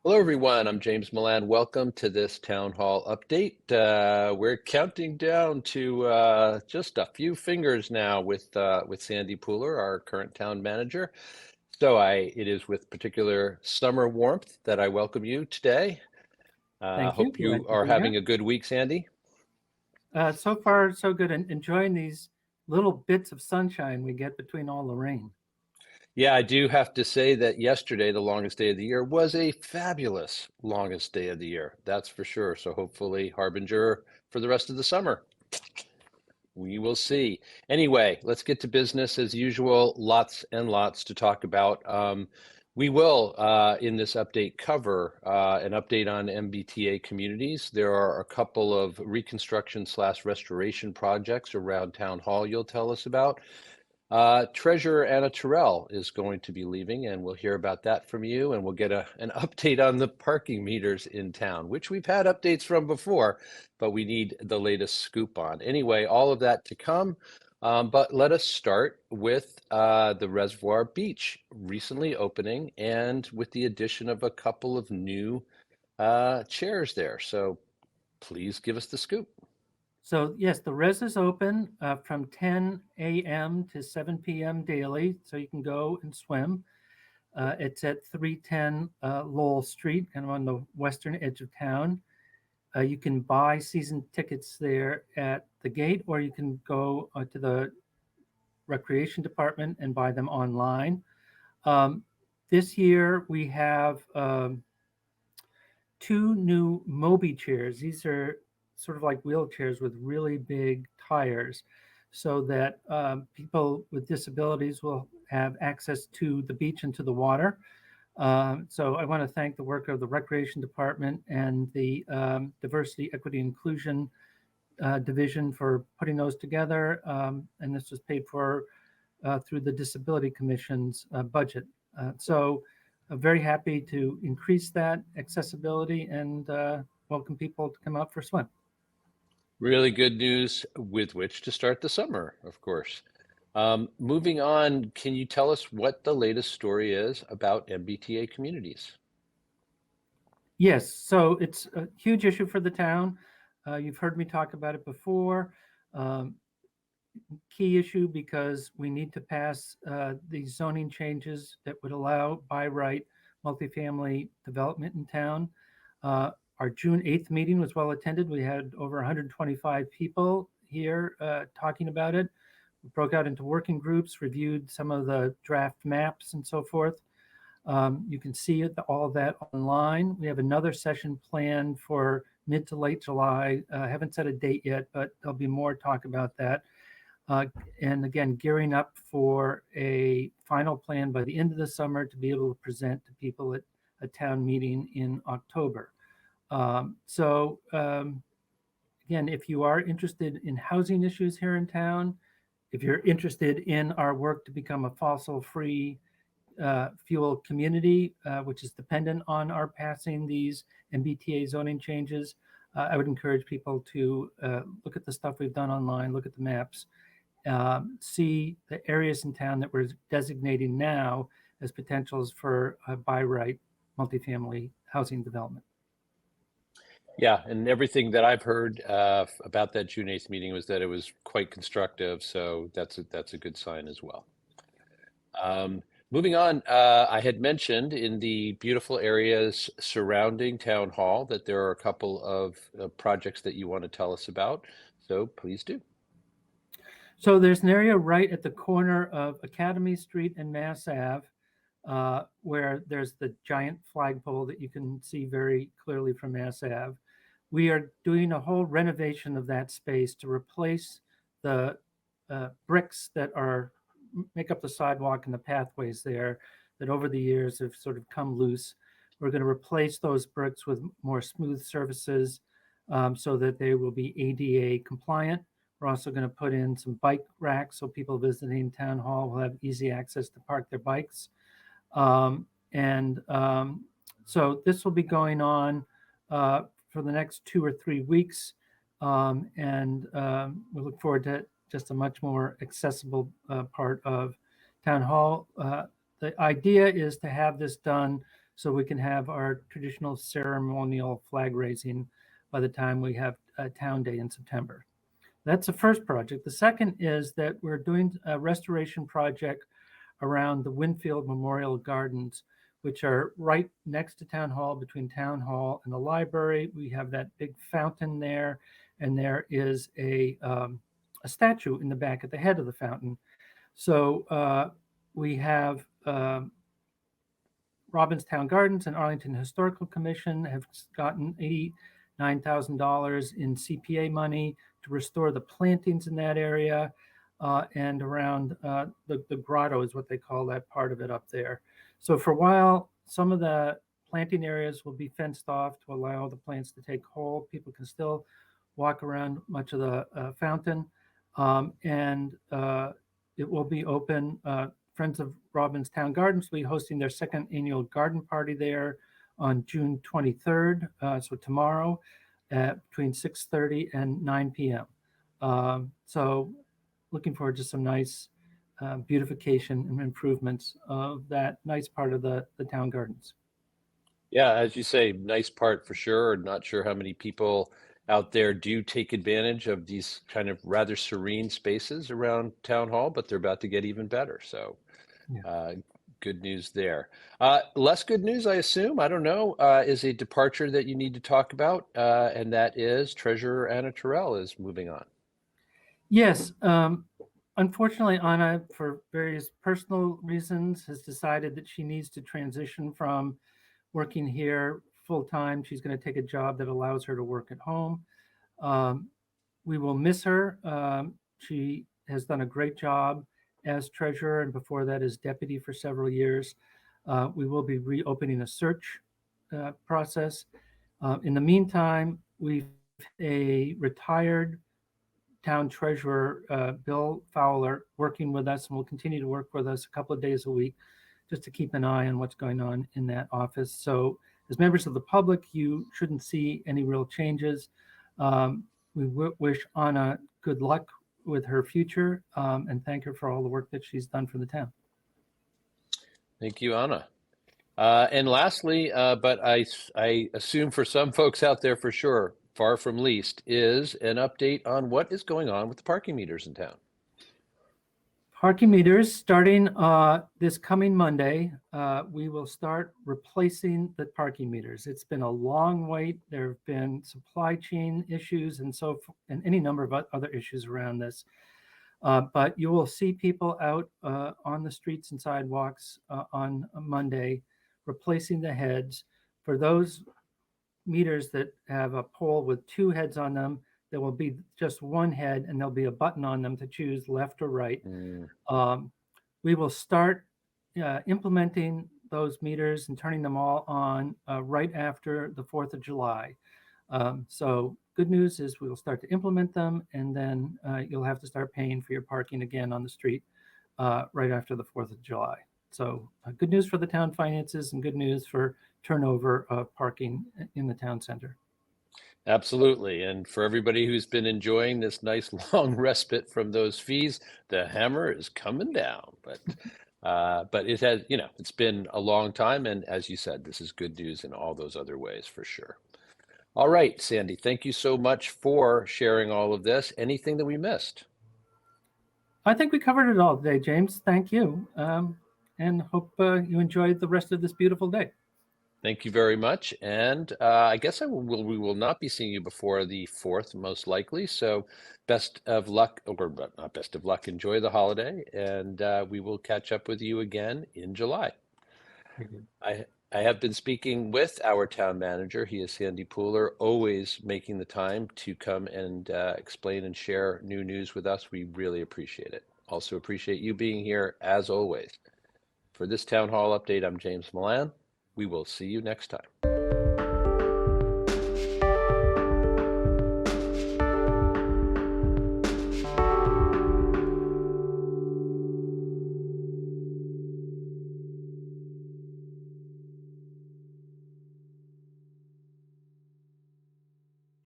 Hello, everyone. I'm James Milan. Welcome to this town hall update. We're counting down to just a few fingers now with Sandy Pooler, our current town manager. So it is with particular summer warmth that I welcome you today. Thank you. Hope you Glad to are be having here. a good week, Sandy. So far, so good. And enjoying these little bits of sunshine we get between all the rain. Yeah, I do have to say that yesterday, the longest day of the year, was a fabulous longest day of the year. That's for sure. So hopefully, harbinger for the rest of the summer. We will see. Anyway, let's get to business as usual. Lots and lots to talk about. We will, in this update, cover an update on MBTA communities. There are a couple of reconstruction/restoration projects around Town Hall you'll tell us about. Treasurer Ana Terrell is going to be leaving, and we'll hear about that from you, and we'll get an update on the parking meters in town, which we've had updates from before, but we need the latest scoop on. Anyway, all of that to come, but let us start with the Reservoir Beach recently opening and with the addition of a couple of new chairs there. So please give us the scoop. So yes, the res is open from 10 a.m. to 7 p.m. daily, so you can go and swim. It's at 310 Lowell Street, kind of on the western edge of town. You can buy season tickets there at the gate, or you can go to the recreation department and buy them online. This year we have two new MobiChairs. These are sort of like wheelchairs with really big tires, so that people with disabilities will have access to the beach and to the water. So I want to thank the work of the Recreation Department and the Diversity, Equity, Inclusion Division for putting those together. And this was paid for through the Disability Commission's budget. So very happy to increase that accessibility and welcome people to come out for a swim. Really good news with which to start the summer, of course. Moving on, can you tell us what the latest story is about MBTA communities? Yes, so it's a huge issue for the town. You've heard me talk about it before. Key issue because we need to pass these zoning changes that would allow by right multifamily development in town. Our June 8th meeting was well attended. We had over 125 people here talking about it. We broke out into working groups, reviewed some of the draft maps and so forth. You can see all of that online. We have another session planned for mid to late July. I haven't set a date yet, but there'll be more talk about that. And again, gearing up for a final plan by the end of the summer to be able to present to people at a town meeting in October. Again, if you are interested in housing issues here in town, if you're interested in our work to become a fossil-free fuel community, which is dependent on our passing these MBTA zoning changes, I would encourage people to look at the stuff we've done online, look at the maps, see the areas in town that we're designating now as potentials for by right multifamily housing development. Yeah, and everything that I've heard about that June 8th meeting was that it was quite constructive, so that's a good sign as well. Moving on, I had mentioned in the beautiful areas surrounding Town Hall that there are a couple of projects that you want to tell us about, so please do. So there's an area right at the corner of Academy Street and Mass Ave where there's the giant flagpole that you can see very clearly from Mass Ave. We are doing a whole renovation of that space to replace the bricks that make up the sidewalk and the pathways there that over the years have sort of come loose. We're going to replace those bricks with more smooth surfaces so that they will be ADA compliant. We're also going to put in some bike racks so people visiting Town Hall will have easy access to park their bikes. So this will be going on for the next 2 or 3 weeks. We look forward to just a much more accessible part of Town Hall. The idea is to have this done so we can have our traditional ceremonial flag raising by the time we have Town Day in September. That's the first project. The second is that we're doing a restoration project around the Winfield Memorial Gardens, which are right next to Town Hall, between Town Hall and the library. We have that big fountain there, and there is a statue in the back at the head of the fountain. So we have Robbins Town Gardens and Arlington Historical Commission have gotten $89,000 in CPA money to restore the plantings in that area and around the grotto is what they call that part of it up there. So for a while, some of the planting areas will be fenced off to allow the plants to take hold. People can still walk around much of the fountain, and it will be open. Friends of Robbins Town Gardens will be hosting their second annual garden party there on June 23rd, so tomorrow, between 6:30 and 9 p.m. So looking forward to some nice beautification and improvements of that nice part of the town gardens. Yeah, as you say, nice part for sure. Not sure how many people out there do take advantage of these kind of rather serene spaces around Town Hall, but they're about to get even better. So good news there. Less good news, I assume, I don't know, is a departure that you need to talk about, and that is Treasurer Ana Terrell is moving on. Yes. Unfortunately, Ana, for various personal reasons, has decided that she needs to transition from working here full time. She's going to take a job that allows her to work at home. We will miss her. She has done a great job as treasurer and before that as deputy for several years. We will be reopening a search process. In the meantime, we've a retired town treasurer, Bill Fowler, working with us and will continue to work with us a couple of days a week just to keep an eye on what's going on in that office. So as members of the public, you shouldn't see any real changes. We wish Ana good luck with her future and thank her for all the work that she's done for the town. Thank you, Ana. And lastly, but I assume for some folks out there for sure, far from least, is an update on what is going on with the parking meters in town. Parking meters, starting this coming Monday, we will start replacing the parking meters. It's been a long wait. There have been supply chain issues and any number of other issues around this. But you will see people out on the streets and sidewalks on Monday replacing the heads. For those meters that have a pole with two heads on them, there will be just one head and there'll be a button on them to choose left or right. We will start implementing those meters and turning them all on right after the 4th of July. So good news is we will start to implement them, and then you'll have to start paying for your parking again on the street right after the 4th of July. So good news for the town finances and good news for turnover of parking in the town center. Absolutely. And for everybody who's been enjoying this nice long respite from those fees, the hammer is coming down. But it has, it's been a long time. And as you said, this is good news in all those other ways for sure. All right, Sandy, thank you so much for sharing all of this. Anything that we missed? I think we covered it all today, James. Thank you. And hope you enjoyed the rest of this beautiful day. Thank you very much. And I guess we will not be seeing you before the 4th, most likely. So best of luck, or not best of luck, enjoy the holiday. And we will catch up with you again in July. I have been speaking with our town manager. He is Sandy Pooler, always making the time to come and explain and share new news with us. We really appreciate it. Also appreciate you being here as always. For this Town Hall update, I'm James Milan. We will see you next time.